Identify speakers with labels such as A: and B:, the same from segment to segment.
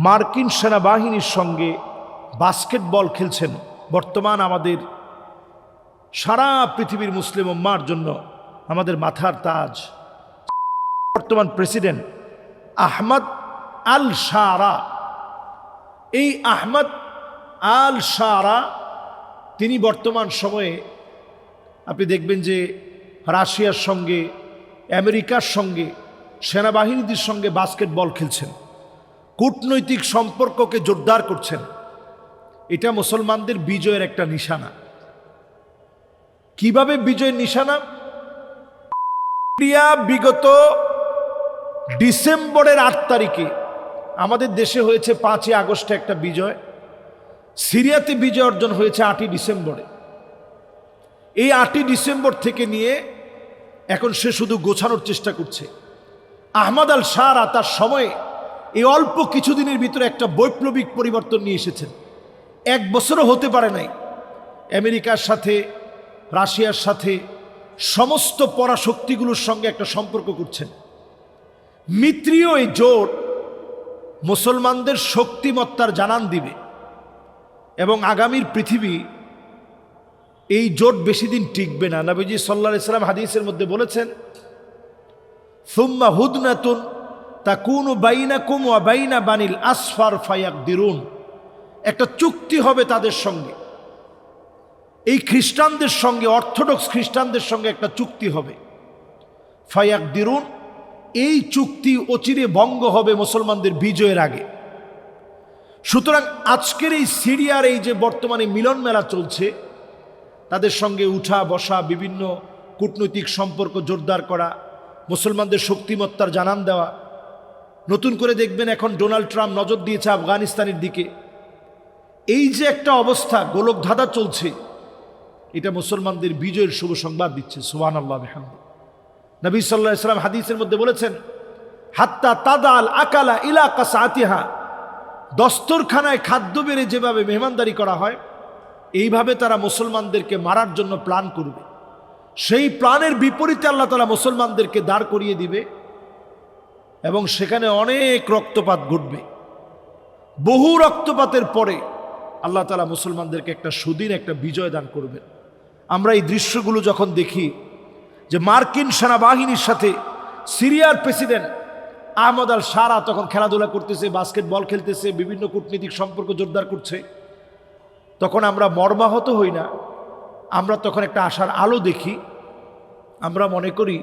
A: মার্কিন সেনাবাহিনীর সঙ্গে বাস্কেটবল খেলছেন বর্তমান আমাদের সারা পৃথিবীর মুসলিম উম্মার জন্য আমাদের মাথার তাজ বর্তমান প্রেসিডেন্ট আহমদ আল শারা। এই আহমদ আল শারা তিনি বর্তমান সময়ে আপনি দেখবেন যে রাশিয়ার সঙ্গে আমেরিকার সঙ্গে সেনাবাহিনীদের সঙ্গে বাস্কেটবল খেলছেন, কূটনৈতিক সম্পর্ককে জোরদার করছেন। এটা মুসলমানদের বিজয়ের একটা নিশানা। কিভাবে বিজয়ের নিশানা? বিগত ডিসেম্বরের 8 তারিখে আমাদের দেশে হয়েছে 5 আগস্টে একটা বিজয়, সিরিয়াতে বিজয় অর্জন হয়েছে 8 ডিসেম্বরে। এই 8 ডিসেম্বর থেকে নিয়ে এখন সে শুধু গোছানোর চেষ্টা করছে। আহমদ আল শারা তার সময়ে এই অল্প কিছুদিনের ভিতরে একটা বৈপ্লবিক পরিবর্তন নিয়ে এসেছেন। 1 বছরও হতে পারে নাই আমেরিকার সাথে রাশিয়ার সাথে সমস্ত পরাশক্তিগুলোর সঙ্গে একটা সম্পর্ক করছেন। মিত্রীয় এই জোট মুসলমানদের শক্তিমত্তার জানান দিবে এবং আগামীর পৃথিবী এই জোট বেশি দিন টিকবে না। নবীজি সাল্লাল্লাহু আলাইহি সাল্লাম হাদিসের মধ্যে বলেছেন, সুম্মা হুদনাতুন তাকুনু বাইনাকুম ওয়া বাইনা বানিল আসফার ফায়াকদিরুন। একটা চুক্তি হবে তাদের সঙ্গে, এই খ্রিস্টানদের সঙ্গে, অর্থোডক্স খ্রিস্টানদের সঙ্গে একটা চুক্তি হবে। ফায়াকদিরুন, এই চুক্তি অচিরে ভঙ্গ হবে মুসলমানদের বিজয়ের আগে। সুতরাং আজকের এই সিরিয়ার এই যে বর্তমানে মিলন মেলা চলছে, তাদের সঙ্গে উঠা বসা, বিভিন্ন কূটনৈতিক সম্পর্ক জোরদার করা, মুসলমানদের শক্তিমত্তার জানান দেওয়া। নতুন করে দেখবেন এখন ডোনাল্ড ট্রাম্প নজর দিয়েছে আফগানিস্তানের দিকে। এই যে একটা অবস্থা গোলকধাঁধা চলছে, এটা মুসলমানদের বিজয়ের শুভ সংবাদ দিচ্ছে। সুবহানাল্লাহ বিহামদিহি। নবী সাল্লাল্লাহু আলাইহি সাল্লাম হাদিসের মধ্যে বলেছেন, হাত্তা তাদাল আকালা ইলা কাসাতিহা। দস্তরখানায় খাদ্য বেড়ে যেভাবে মেহমানদারি করা হয়, এইভাবে তারা মুসলমানদেরকে মারার জন্য প্ল্যান করবে। সেই প্ল্যানের বিপরীতে আল্লাহ তাআলা মুসলমানদেরকে দাঁড় করিয়ে দিবে এবং সেখানে অনেক রক্তপাত ঘটবে। বহু রক্তপাতের পরে আল্লাহ তাআলা মুসলমানদেরকে একটা সুদিন একটা বিজয় দান করবেন। আমরা এই দৃশ্যগুলো যখন দেখি যে মার্কিন সেনাবাহিনীর সাথে সিরিয়ার প্রেসিডেন্ট আহমদ আল শারা তখন খেলাধুলা করতেছে, বাস্কেটবল খেলতেছে, বিভিন্ন কূটনীতিক সম্পর্ক জোরদার করছে, তখন আমরা মর্মাহত হই না, আমরা তখন একটা আশার আলো দেখি। আমরা মনে করি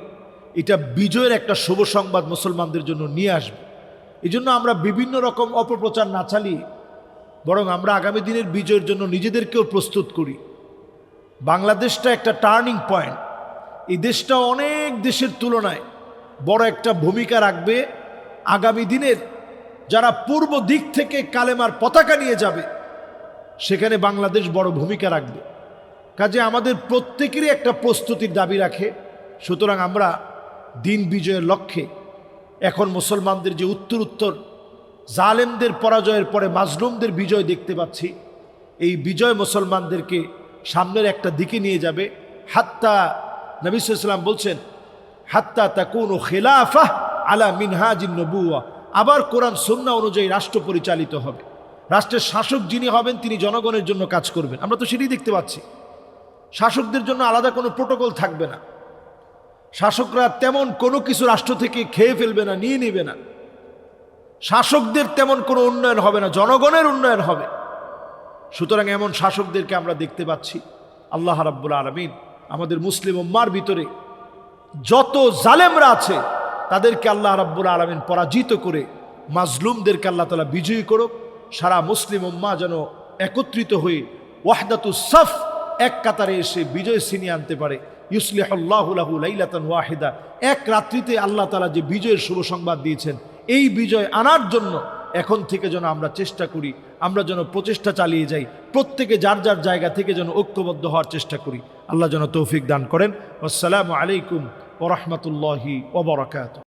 A: এটা বিজয়ের একটা শুভ সংবাদ মুসলমানদের জন্য নিয়ে আসবে। এই জন্য আমরা বিভিন্ন রকম অপপ্রচার না চালিয়ে বরং আমরা আগামী দিনের বিজয়ের জন্য নিজেদেরকেও প্রস্তুত করি। বাংলাদেশটা একটা টার্নিং পয়েন্ট। এই দেশটা অনেক দেশের তুলনায় বড় একটা ভূমিকা রাখবে। আগামী দিনের যারা পূর্ব দিক থেকে কালেমার পতাকা নিয়ে যাবে, সেখানে বাংলাদেশ বড় ভূমিকা রাখবে। কাজে আমাদের প্রত্যেকেরই একটা প্রস্তুতির দাবি রাখে। সুতরাং আমরা দিন বিজয়ের লক্ষ্যে এখন মুসলমানদের যে উত্তর জালেমদের পরাজয়ের পরে মাজলুমদের বিজয় দেখতে পাচ্ছি, এই বিজয় মুসলমানদেরকে সামনের একটা দিকে নিয়ে যাবে। হাত্তা নবী সাল্লাল্লাহু আলাইহি ওয়াসাল্লাম বলছেন, হাত্তা তাকুনু খিলাফাহ আলা মিনহাজিন নবুওয়া। আবার কোরআন সুন্নাহ অনুযায়ী রাষ্ট্র পরিচালিত হবে। রাষ্ট্রের শাসক যিনি হবেন তিনি জনগণের জন্য কাজ করবেন। আমরা তো সেটাই দেখতে পাচ্ছি। শাসকদের জন্য আলাদা কোনো প্রোটোকল থাকবে না। শাসকরা তেমন কোনো কিছু রাষ্ট্র থেকে খেয়ে ফেলবে না, নিয়ে নেবে না। শাসকদের তেমন কোনো উন্নয়ন হবে না, জনগণের উন্নয়ন হবে। সুতরাং এমন শাসকদেরকে আমরা দেখতে পাচ্ছি। আল্লাহ রাব্বুল আলামিন আমাদের মুসলিম উম্মার ভিতরে যত জালেমরা আছে তাদেরকে আল্লাহ রাব্বুল আলামিন পরাজিত করে মাজলুমদেরকে আল্লাহ তাআলা বিজয়ী করুক। সারা মুসলিম উম্মাহ যেন একত্রিত হয়ে ওয়াহদাতুস সাফ, এক কাতারে এসে বিজয় ছিনিয়ে আনতে পারে। ইউসলিহুল্লাহু লাহু লাইলাতান ওয়াহিদা। এক রাত্রিতে আল্লাহ তাআলা যে বিজয়ের শুভ সংবাদ দিয়েছেন, এই বিজয় আনার জন্য এখন থেকে যেন আমরা চেষ্টা করি, আমরা যেন প্রচেষ্টা চালিয়ে যাই। প্রত্যেকে যার যার জায়গা থেকে যেন ঐক্যবদ্ধ হওয়ার চেষ্টা করি। আল্লাহ যেন তৌফিক দান করেন। আসসালামু আলাইকুম ওয়া রাহমাতুল্লাহি ওয়া বারাকাতুহু।